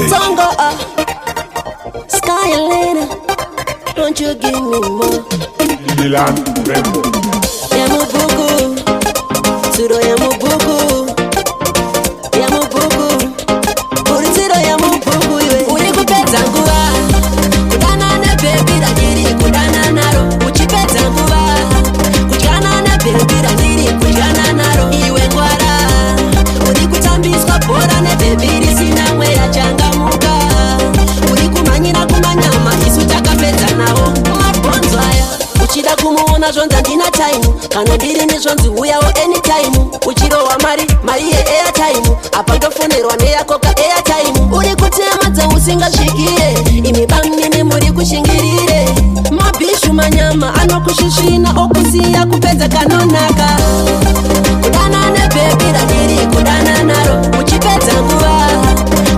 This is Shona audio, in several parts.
Tongo, Sky Elena, don't you give me more? Dylan Rainbow. Yamubugu, Turo Yamubugu, Yamubugu, Uritiro Yamubugu, uri kupedza nguva, kudana na baby randiri kudana naro, uchipedza nguva, kudyana na baby randiri kudyana naro, iwe ngwara, uri kutambiswa bhora ne baby risina mweya changamuka, uri kumanyira kumanyama isu takapedza nawo mabhonzo aya, uchida kumuona zvonza ndina time, kana ndiri nezvonzi uyawo anytime, uchirohwa mari ye airtime, apa ndofonerwa neyakoka airtime, uri kutemadza usingasvikire, imi bamini muri kushingirire, mabhishu manyama anokushisvina okusiya kupedza kanonaka, kudana nebebi randiri kudana naro, uchipedza nguva,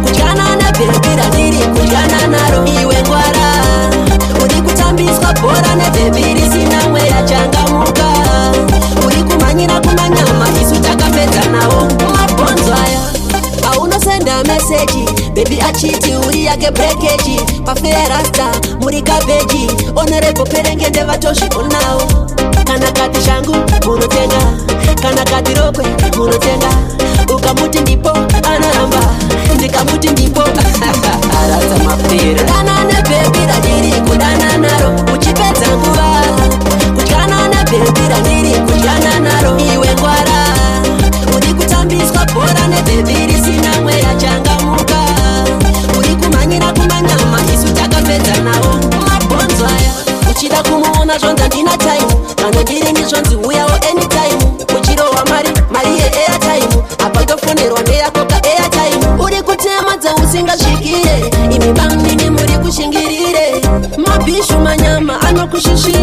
kudyana nebebi randiri kudyana naro, iwe ngwara, uri kutambiswa bhora nebebi risina mweya changamuka, uri kumanyira kumanyama isu takapedza nawo mabhonzo aya, paunosenda meseji bebi achiti uri yake brekeji, pafeya rasta muri kabeji, onerebo perengende vatozvionawo, kana kati shangu munotenga, kana kati rokwe munotenga, ukamuti ndipo anaramba, ndikamuti ndipo aradza mapira, kudana nebebi randiri kudana naro, uchipedza nguva, kudyana nebebi randiri kudyana naro, iwe ngwara, uri kutambiswa bhora nebebi risina mweya changamuka, uri kumanyira kumanyama isu takapedza nawo mabhonzo aya, uchida kumuona zvonza ndina time, kana ndiri ndizvonzi uyawo anytime, uchirohwa mari ye airtime, apa ndofonerwa neyakoka airtime, uri kutemadza usingasvikire, imi bamini muri kushingirire, mabhishu manyama anokushisvira